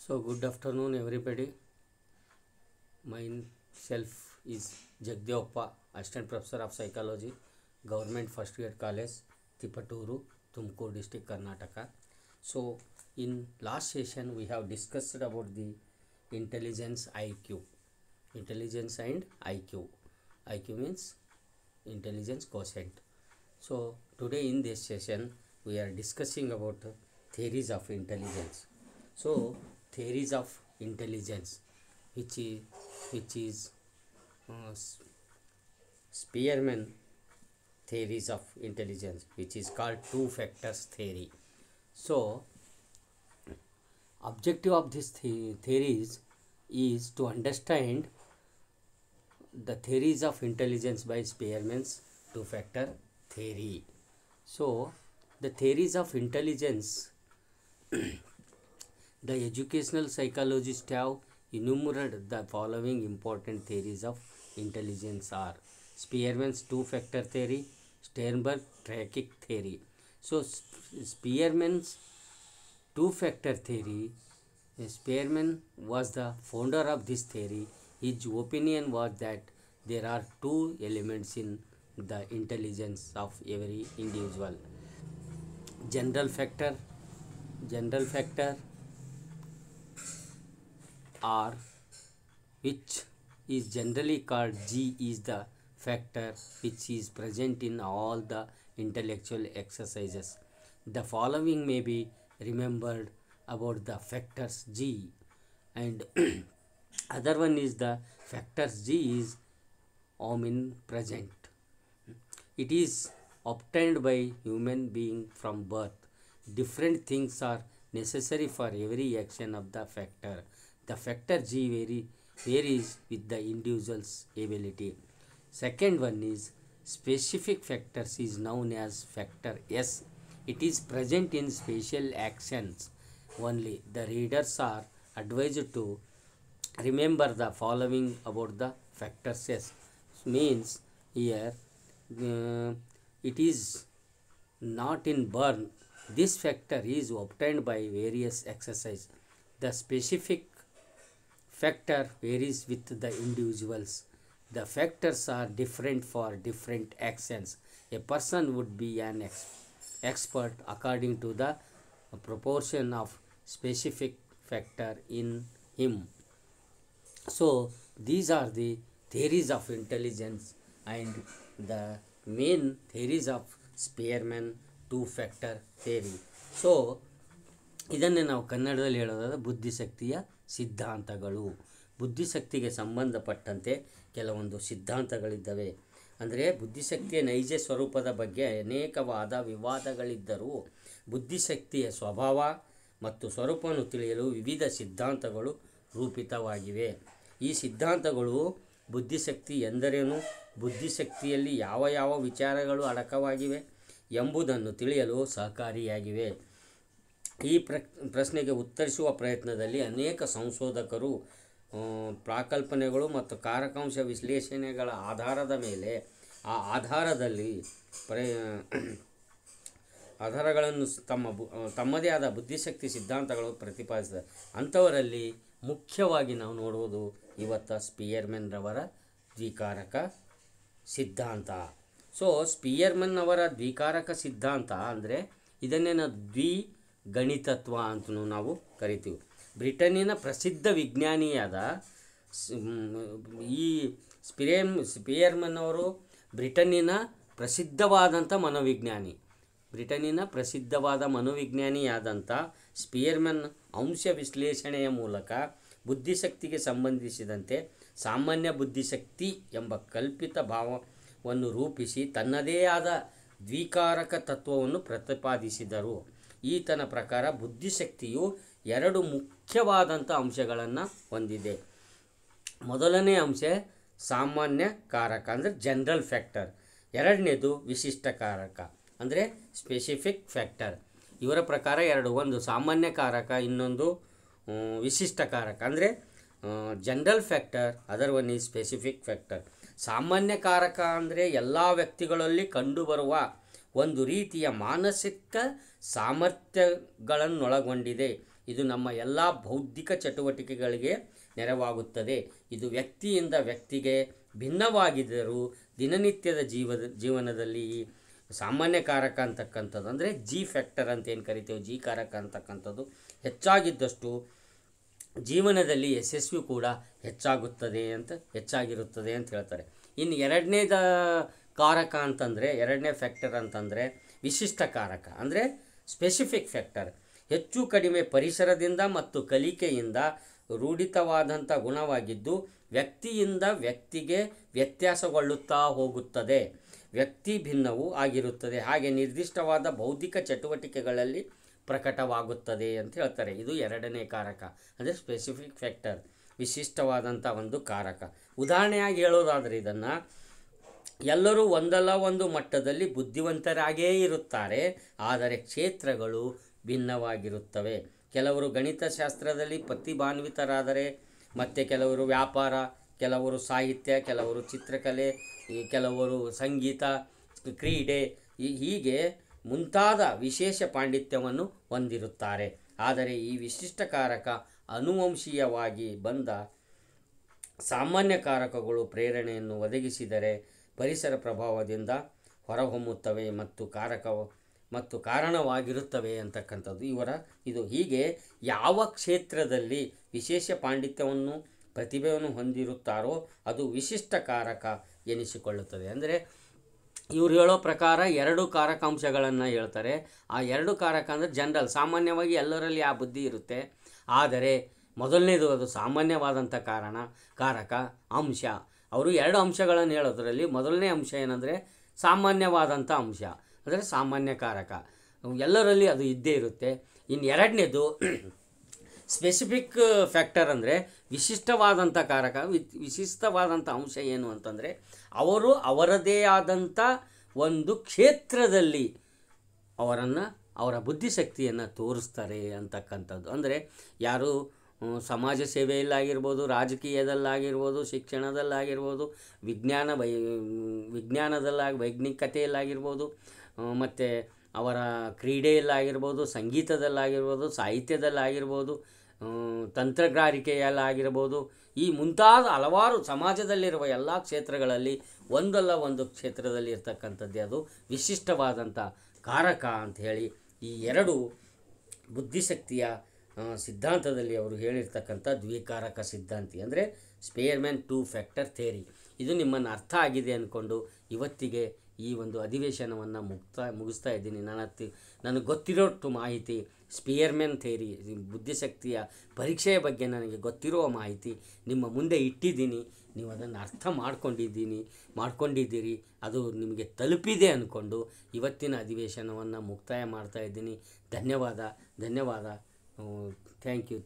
So good afternoon everybody. Myself is Jagdevappa, Assistant Professor of Psychology, Government First Grade College, Tipaturu, Tumkur District, Karnataka. So in last session we have discussed about the intelligence IQ. Intelligence and IQ. IQ means intelligence quotient. So today in this session we are discussing about theories of intelligence. So theories of intelligence, which is Spearman theories of intelligence, which is called two factors theory. So objective of this theories is to understand the theories of intelligence by Spearman's two factor theory. So the theories of intelligence, the educational psychologists have enumerated the following important theories of intelligence are Spearman's two-factor theory, Sternberg tracking theory. So Spearman's two-factor theory, Spearman was the founder of this theory. His opinion was that there are two elements in the intelligence of every individual. General factor R, which is generally called G, is the factor which is present in all the intellectual exercises. The following may be remembered about the factors G, and other one is the factors G is omnipresent. It is obtained by human being from birth. Different things are necessary for every action of the factor. The factor G varies with the individual's ability. Second one is specific factors is known as factor S. It is present in special actions only. The readers are advised to remember the following about the factors S. Means here it is not in birth. This factor is obtained by various exercise. The specific factor varies with the individuals. The factors are different for different actions. A person would be an expert according to the proportion of specific factor in him. So these are the theories of intelligence and the main theories of Spearman two-factor theory. So ಇದನ್ನೇ ನಾವು ಕನ್ನಡದಲ್ಲಿ ಹೇಳೋದಾದರೆ ಬುದ್ಧಿಶಕ್ತಿಯ ಸಿದ್ಧಾಂತಗಳು. ಬುದ್ಧಿಶಕ್ತಿಗೆ ಸಂಬಂಧಪಟ್ಟಂತೆ ಕೆಲವೊಂದು ಸಿದ್ಧಾಂತಗಳಿದ್ದಾವೆ. ಅಂದರೆ ಬುದ್ಧಿಶಕ್ತಿಯ ನೈಜ ಸ್ವರೂಪದ ಬಗ್ಗೆ ಅನೇಕ ವಿವಾದಗಳಿದ್ದರೂ ಬುದ್ಧಿಶಕ್ತಿಯ ಸ್ವಭಾವ ಮತ್ತು ಸ್ವರೂಪವನ್ನು ತಿಳಿಯಲು ವಿವಿಧ ಸಿದ್ಧಾಂತಗಳು ರೂಪಿತವಾಗಿವೆ. ಈ ಸಿದ್ಧಾಂತಗಳು ಬುದ್ಧಿಶಕ್ತಿ ಎಂದರೇನು, ಬುದ್ಧಿಶಕ್ತಿಯಲ್ಲಿ ಯಾವ ವಿಚಾರಗಳು ಅಡಕವಾಗಿವೆ ಎಂಬುದನ್ನು ತಿಳಿಯಲು ಸಹಕಾರಿಯಾಗಿವೆ. ಈ ಪ್ರಶ್ನೆಗೆ ಉತ್ತರಿಸುವ ಪ್ರಯತ್ನದಲ್ಲಿ ಅನೇಕ ಸಂಶೋಧಕರು ಪ್ರಾಕಲ್ಪನೆಗಳು ಮತ್ತು ಕಾರಕಾಂಶ ವಿಶ್ಲೇಷಣೆಗಳ ಆಧಾರದ ಮೇಲೆ ಆಧಾರಗಳನ್ನು ತಮ್ಮದೇ ಆದ ಬುದ್ಧಿಶಕ್ತಿ ಸಿದ್ಧಾಂತಗಳು ಪ್ರತಿಪಾದಿಸಿದ್ದಾರೆ. ಅಂಥವರಲ್ಲಿ ಮುಖ್ಯವಾಗಿ ನಾವು ನೋಡುವುದು ಇವತ್ತು ಸ್ಪಿಯರ್ಮನ್ ರವರ ದ್ವಿಕಾರಕ ಸಿದ್ಧಾಂತ. ಸೊ ಸ್ಪಿಯರ್ಮನ್ ಅವರ ದ್ವಿಕಾರಕ ಸಿದ್ಧಾಂತ ಅಂದರೆ ಇದನ್ನೇ ನಾವು ದ್ವಿಗಣಿತತ್ವ ಅಂತಲೂ ನಾವು ಕರಿತೀವಿ. ಬ್ರಿಟನ್ನಿನ ಪ್ರಸಿದ್ಧ ವಿಜ್ಞಾನಿಯಾದ ಈ ಸ್ಪಿಯರ್ಮನ್ ಅವರು ಬ್ರಿಟನ್ನಿನ ಪ್ರಸಿದ್ಧವಾದ ಮನೋವಿಜ್ಞಾನಿಯಾದಂಥ ಸ್ಪಿಯರ್ಮನ್ ಅಂಶ ವಿಶ್ಲೇಷಣೆಯ ಮೂಲಕ ಬುದ್ಧಿಶಕ್ತಿಗೆ ಸಂಬಂಧಿಸಿದಂತೆ ಸಾಮಾನ್ಯ ಬುದ್ಧಿಶಕ್ತಿ ಎಂಬ ಕಲ್ಪಿತ ಭಾವವನ್ನು ರೂಪಿಸಿ ತನ್ನದೇ ಆದ ದ್ವಿಕಾರಕ ತತ್ವವನ್ನು ಪ್ರತಿಪಾದಿಸಿದರು. ಈತನ ಪ್ರಕಾರ ಬುದ್ಧಿಶಕ್ತಿಯು ಎರಡು ಮುಖ್ಯವಾದಂಥ ಅಂಶಗಳನ್ನು ಹೊಂದಿದೆ. ಮೊದಲನೇ ಅಂಶ ಸಾಮಾನ್ಯ ಕಾರಕ ಅಂದರೆ ಜನರಲ್ ಫ್ಯಾಕ್ಟರ್, ಎರಡನೇದು ವಿಶಿಷ್ಟ ಕಾರಕ ಅಂದರೆ ಸ್ಪೆಸಿಫಿಕ್ ಫ್ಯಾಕ್ಟರ್. ಇವರ ಪ್ರಕಾರ ಎರಡು, ಒಂದು ಸಾಮಾನ್ಯ ಕಾರಕ, ಇನ್ನೊಂದು ವಿಶಿಷ್ಟ ಕಾರಕ. ಅಂದರೆ general factor, other one is specific factor. ಸಾಮಾನ್ಯ ಕಾರಕ ಅಂದರೆ ಎಲ್ಲ ವ್ಯಕ್ತಿಗಳಲ್ಲಿ ಕಂಡುಬರುವ ಒಂದು ರೀತಿಯ ಮಾನಸಿಕ ಸಾಮರ್ಥ್ಯಗಳನ್ನೊಳಗೊಂಡಿದೆ. ಇದು ನಮ್ಮ ಎಲ್ಲ ಬೌದ್ಧಿಕ ಚಟುವಟಿಕೆಗಳಿಗೆ ನೆರವಾಗುತ್ತದೆ. ಇದು ವ್ಯಕ್ತಿಯಿಂದ ವ್ಯಕ್ತಿಗೆ ಭಿನ್ನವಾಗಿದ್ದರೂ ದಿನನಿತ್ಯದ ಜೀವನದಲ್ಲಿ ಈ ಸಾಮಾನ್ಯ ಕಾರಕ ಅಂತಕ್ಕಂಥದ್ದು ಅಂದರೆ ಜಿ ಫ್ಯಾಕ್ಟರ್ ಅಂತ ಏನು ಕರಿತೇವೆ, ಜಿ ಕಾರಕ ಅಂತಕ್ಕಂಥದ್ದು ಹೆಚ್ಚಾಗಿದ್ದಷ್ಟು ಜೀವನದಲ್ಲಿ ಯಶಸ್ವಿ ಕೂಡ ಹೆಚ್ಚಾಗಿರುತ್ತದೆ ಅಂತ ಹೇಳ್ತಾರೆ. ಇನ್ನು ಎರಡನೇದ ಕಾರಕ ಅಂತಂದರೆ, ಎರಡನೇ ಫ್ಯಾಕ್ಟರ್ ಅಂತಂದರೆ ವಿಶಿಷ್ಟ ಕಾರಕ ಅಂದರೆ ಸ್ಪೆಸಿಫಿಕ್ ಫ್ಯಾಕ್ಟರ್. ಹೆಚ್ಚು ಕಡಿಮೆ ಪರಿಸರದಿಂದ ಮತ್ತು ಕಲಿಕೆಯಿಂದ ರೂಢಿತವಾದಂಥ ಗುಣವಾಗಿದ್ದು ವ್ಯಕ್ತಿಯಿಂದ ವ್ಯಕ್ತಿಗೆ ವ್ಯತ್ಯಾಸಗೊಳ್ಳುತ್ತಾ ಹೋಗುತ್ತದೆ. ವ್ಯಕ್ತಿ ಭಿನ್ನವೂ ಆಗಿರುತ್ತದೆ, ಹಾಗೆ ನಿರ್ದಿಷ್ಟವಾದ ಬೌದ್ಧಿಕ ಚಟುವಟಿಕೆಗಳಲ್ಲಿ ಪ್ರಕಟವಾಗುತ್ತದೆ ಅಂತ ಹೇಳ್ತಾರೆ. ಇದು ಎರಡನೇ ಕಾರಕ ಅಂದರೆ ಸ್ಪೆಸಿಫಿಕ್ ಫ್ಯಾಕ್ಟರ್, ವಿಶಿಷ್ಟವಾದಂಥ ಒಂದು ಕಾರಕ. ಉದಾಹರಣೆಯಾಗಿ ಹೇಳೋದಾದರೆ ಇದನ್ನು ಎಲ್ಲರೂ ಒಂದಲ್ಲ ಒಂದು ಮಟ್ಟದಲ್ಲಿ ಬುದ್ಧಿವಂತರಾಗೇ ಇರುತ್ತಾರೆ, ಆದರೆ ಕ್ಷೇತ್ರಗಳು ಭಿನ್ನವಾಗಿರುತ್ತವೆ. ಕೆಲವರು ಗಣಿತಶಾಸ್ತ್ರದಲ್ಲಿ ಪ್ರತಿಭಾನ್ವಿತರಾದರೆ ಮತ್ತು ಕೆಲವರು ವ್ಯಾಪಾರ, ಕೆಲವರು ಸಾಹಿತ್ಯ, ಕೆಲವರು ಚಿತ್ರಕಲೆ, ಕೆಲವರು ಸಂಗೀತ, ಕ್ರೀಡೆ ಹೀಗೆ ಮುಂತಾದ ವಿಶೇಷ ಪಾಂಡಿತ್ಯವನ್ನು ಹೊಂದಿರುತ್ತಾರೆ. ಆದರೆ ಈ ವಿಶಿಷ್ಟ ಕಾರಕ ಆನುವಂಶೀಯವಾಗಿ ಬಂದ ಸಾಮಾನ್ಯ ಕಾರಕಗಳು ಪ್ರೇರಣೆಯನ್ನು ಒದಗಿಸಿದರೆ ಪರಿಸರ ಪ್ರಭಾವದಿಂದ ಹೊರಹೊಮ್ಮುತ್ತವೆ ಮತ್ತು ಕಾರಣವಾಗಿರುತ್ತವೆ ಅಂತಕ್ಕಂಥದ್ದು ಇದು ಹೀಗೆ ಯಾವ ಕ್ಷೇತ್ರದಲ್ಲಿ ವಿಶೇಷ ಪಾಂಡಿತ್ಯವನ್ನು ಪ್ರತಿಭೆಯನ್ನು ಹೊಂದಿರುತ್ತಾರೋ ಅದು ವಿಶಿಷ್ಟ ಕಾರಕ ಎನಿಸಿಕೊಳ್ಳುತ್ತದೆ. ಅಂದರೆ ಇವರು ಹೇಳೋ ಪ್ರಕಾರ ಎರಡು ಕಾರಕಾಂಶಗಳನ್ನು ಹೇಳ್ತಾರೆ. ಆ ಎರಡು ಕಾರಕ ಅಂದರೆ ಜನರಲ್, ಸಾಮಾನ್ಯವಾಗಿ ಎಲ್ಲರಲ್ಲಿ ಆ ಬುದ್ಧಿ ಇರುತ್ತೆ. ಆದರೆ ಮೊದಲನೇದು ಅದು ಸಾಮಾನ್ಯವಾದಂಥ ಕಾರಕ ಅಂಶ. ಅವರು ಎರಡು ಅಂಶಗಳನ್ನು ಹೇಳೋದ್ರಲ್ಲಿ ಮೊದಲನೇ ಅಂಶ ಏನಂದರೆ ಸಾಮಾನ್ಯವಾದಂಥ ಅಂಶ ಅಂದರೆ ಸಾಮಾನ್ಯ ಕಾರಕ, ಎಲ್ಲರಲ್ಲಿ ಅದು ಇದ್ದೇ ಇರುತ್ತೆ. ಇನ್ನು ಎರಡನೇದು ಸ್ಪೆಸಿಫಿಕ್ ಫ್ಯಾಕ್ಟರ್ ಅಂದರೆ ವಿಶಿಷ್ಟವಾದಂಥ ಕಾರಕ, ವಿಶಿಷ್ಟವಾದಂಥ ಅಂಶ ಏನು ಅಂತಂದರೆ ಅವರು ಅವರದೇ ಆದಂಥ ಒಂದು ಕ್ಷೇತ್ರದಲ್ಲಿ ಅವರ ಬುದ್ಧಿಶಕ್ತಿಯನ್ನು ತೋರಿಸ್ತಾರೆ ಅಂತಕ್ಕಂಥದ್ದು. ಅಂದರೆ ಯಾರು ಸಮಾಜ ಸೇವೆಯಲ್ಲಾಗಿರ್ಬೋದು, ರಾಜಕೀಯದಲ್ಲಾಗಿರ್ಬೋದು, ಶಿಕ್ಷಣದಲ್ಲಾಗಿರ್ಬೋದು, ವೈಜ್ಞಾನಿಕತೆಯಲ್ಲಾಗಿರ್ಬೋದು, ಮತ್ತು ಅವರ ಕ್ರೀಡೆಯಲ್ಲಾಗಿರ್ಬೋದು, ಸಂಗೀತದಲ್ಲಾಗಿರ್ಬೋದು, ಸಾಹಿತ್ಯದಲ್ಲಾಗಿರ್ಬೋದು, ತಂತ್ರಗಾರಿಕೆಯಲ್ಲಾಗಿರ್ಬೋದು, ಈ ಮುಂತಾದ ಹಲವಾರು ಸಮಾಜದಲ್ಲಿರುವ ಎಲ್ಲ ಕ್ಷೇತ್ರಗಳಲ್ಲಿ ಒಂದಲ್ಲ ಒಂದು ಕ್ಷೇತ್ರದಲ್ಲಿ ಇರ್ತಕ್ಕಂಥದ್ದೇ ಅದು ವಿಶಿಷ್ಟವಾದಂಥ ಕಾರಕ ಅಂಥೇಳಿ ಈ ಎರಡು ಬುದ್ಧಿಶಕ್ತಿಯ ಸಿದ್ಧಾಂತದಲ್ಲಿ ಅವರು ಹೇಳಿರ್ತಕ್ಕಂಥ ದ್ವಿಕಾರಕ ಸಿದ್ಧಾಂತಿ ಅಂದರೆ ಸ್ಪೇರ್ಮ್ಯಾನ್ 2 ಫ್ಯಾಕ್ಟರ್ ಥಿಯರಿ. ಇದು ನಿಮ್ಮನ್ನು ಅರ್ಥ ಆಗಿದೆ ಅಂದ್ಕೊಂಡು ಇವತ್ತಿಗೆ ಈ ಒಂದು ಅಧಿವೇಶನವನ್ನು ಮುಗಿಸ್ತಾ ಇದ್ದೀನಿ. ನನಗೆ ಗೊತ್ತಿರೋಷ್ಟು ಮಾಹಿತಿ ಸ್ಪೇರ್ಮ್ಯಾನ್ ಥಿಯರಿ, ಬುದ್ಧಿಶಕ್ತಿಯ ಪರೀಕ್ಷೆಯ ಬಗ್ಗೆ ನನಗೆ ಗೊತ್ತಿರುವ ಮಾಹಿತಿ ನಿಮ್ಮ ಮುಂದೆ ಇಟ್ಟಿದ್ದೀನಿ. ನೀವು ಅದನ್ನು ಅರ್ಥ ಮಾಡ್ಕೊಂಡಿದ್ದೀರಿ, ಅದು ನಿಮಗೆ ತಲುಪಿದೆ ಅಂದ್ಕೊಂಡು ಇವತ್ತಿನ ಅಧಿವೇಶನವನ್ನು ಮುಕ್ತಾಯ ಮಾಡ್ತಾ ಇದ್ದೀನಿ. ಧನ್ಯವಾದ. Thank you.